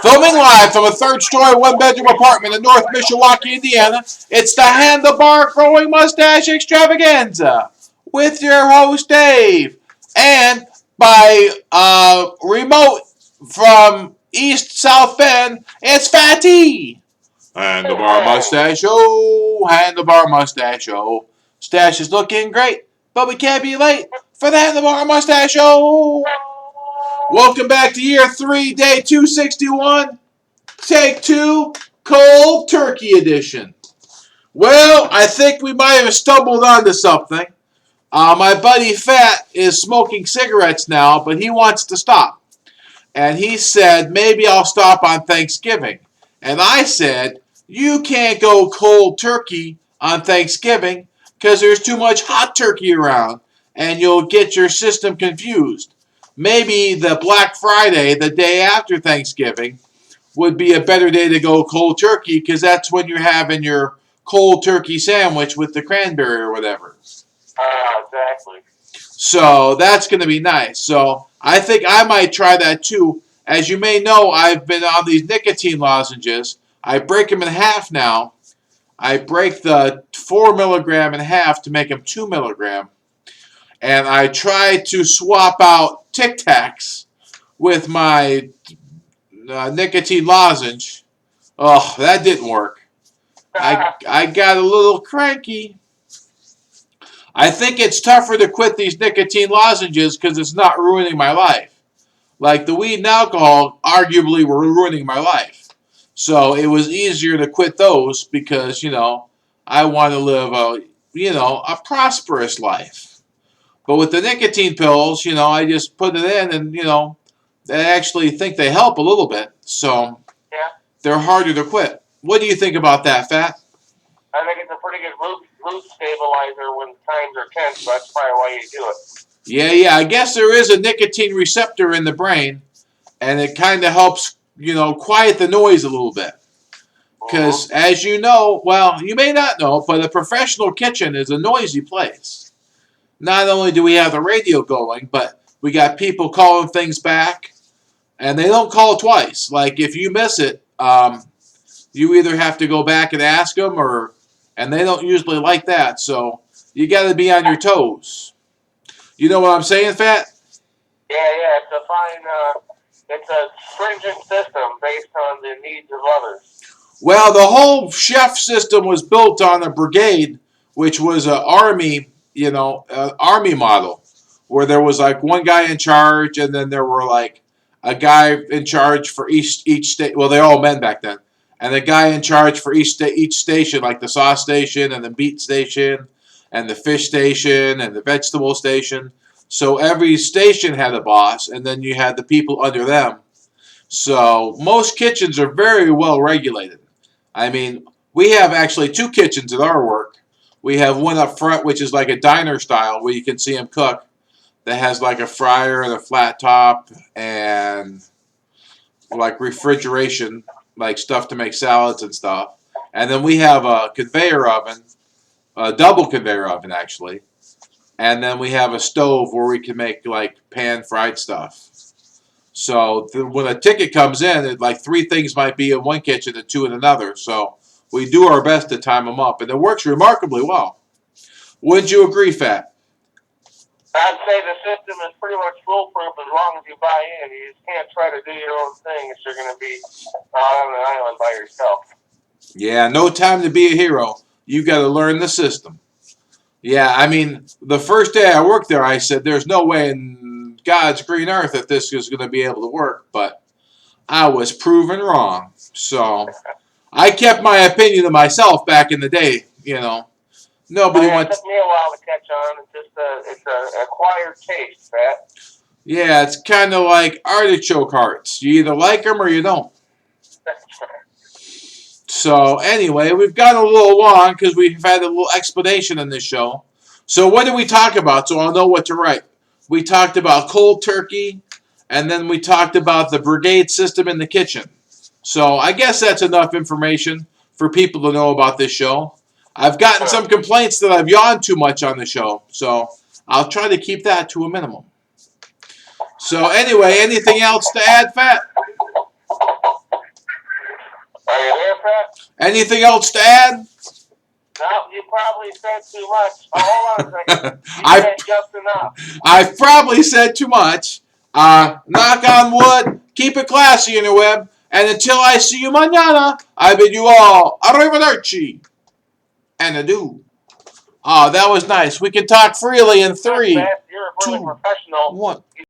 Filming live from a third-story, one-bedroom apartment in North Mishawaka, Indiana, it's the Handlebar Growing Mustache Extravaganza with your host, Dave. And by remote from East South Bend, it's Fatty. Handlebar Mustache Show, Handlebar Mustache Show. Stash is looking great, but we can't be late for the Handlebar Mustache Show. Welcome back to year 3, day 261, take 2, cold turkey edition. Well, I think we might have stumbled onto something. My buddy Fat is smoking cigarettes now, but he wants to stop. And he said, maybe I'll stop on Thanksgiving. And I said, you can't go cold turkey on Thanksgiving because there's too much hot turkey around and you'll get your system confused. Maybe the Black Friday, the day after Thanksgiving, would be a better day to go cold turkey because that's when you're having your cold turkey sandwich with the cranberry or whatever. Exactly. So that's going to be nice. So I think I might try that too. As you may know, I've been on these nicotine lozenges. I break them in half now. I break the 4 milligram in half to make them 2 milligram. And I try to swap out Tic Tacs with my nicotine lozenge. Oh, that didn't work. I got a little cranky. I think it's tougher to quit these nicotine lozenges because it's not ruining my life. Like the weed and alcohol arguably were ruining my life. So it was easier to quit those because, I want to live a prosperous life. But with the nicotine pills, I just put it in and, they actually think they help a little bit. So they're harder to quit. What do you think about that, Fat? I think it's a pretty good mood stabilizer when times are tense. So that's probably why you do it. Yeah. I guess there is a nicotine receptor in the brain, and it kind of helps, quiet the noise a little bit. Because, as you know, well, you may not know, but a professional kitchen is a noisy place. Not only do we have the radio going, but we got people calling things back, and they don't call twice. Like, if you miss it, you either have to go back and ask them, and they don't usually like that. So you got to be on your toes. You know what I'm saying, Fat? Yeah. It's a stringent system based on the needs of others. Well, the whole chef system was built on a brigade, which was an army, army model, where there was like one guy in charge, and then there were like a guy in charge for each state. Well, they're all men back then. And the guy in charge for each station, like the sauce station and the meat station and the fish station and the vegetable station. So every station had a boss, and then you had the people under them. So most kitchens are very well regulated. I mean, we have actually 2 kitchens at our work. We have one up front, which is like a diner style, where you can see them cook. That has like a fryer and a flat top and like refrigeration, like stuff to make salads and stuff. And then we have a conveyor oven, a double conveyor oven actually. And then we have a stove where we can make like pan-fried stuff. So when a ticket comes in, like 3 things might be in one kitchen and 2 in another. So we do our best to time them up. And it works remarkably well. Wouldn't you agree, Fat? I'd say the system is pretty much foolproof as long as you buy in. You just can't try to do your own thing if you're going to be on an island by yourself. Yeah, no time to be a hero. You got to learn the system. Yeah, I mean, the first day I worked there, I said, there's no way in God's green earth that this is going to be able to work. But I was proven wrong. So I kept my opinion to myself back in the day, Nobody wants. It took me a while to catch on. It's an acquired taste, Pat. Yeah, it's kind of like artichoke hearts. You either like them or you don't. So anyway, we've gone a little long because we've had a little explanation in this show. So what did we talk about? So I'll know what to write. We talked about cold turkey, and then we talked about the brigade system in the kitchen. So I guess that's enough information for people to know about this show. I've gotten some complaints that I've yawned too much on the show, so I'll try to keep that to a minimum. So anyway, anything else to add, Fat? Pat? Anything else to add? No, you probably said too much. Oh, hold on a second. You I said just enough. I've probably said too much. Knock on wood. Keep it classy, interweb. And until I see you mañana, I bid you all arrivederci and adieu. Oh, that was nice. We can talk freely in 3, You're a really 2, professional. 1.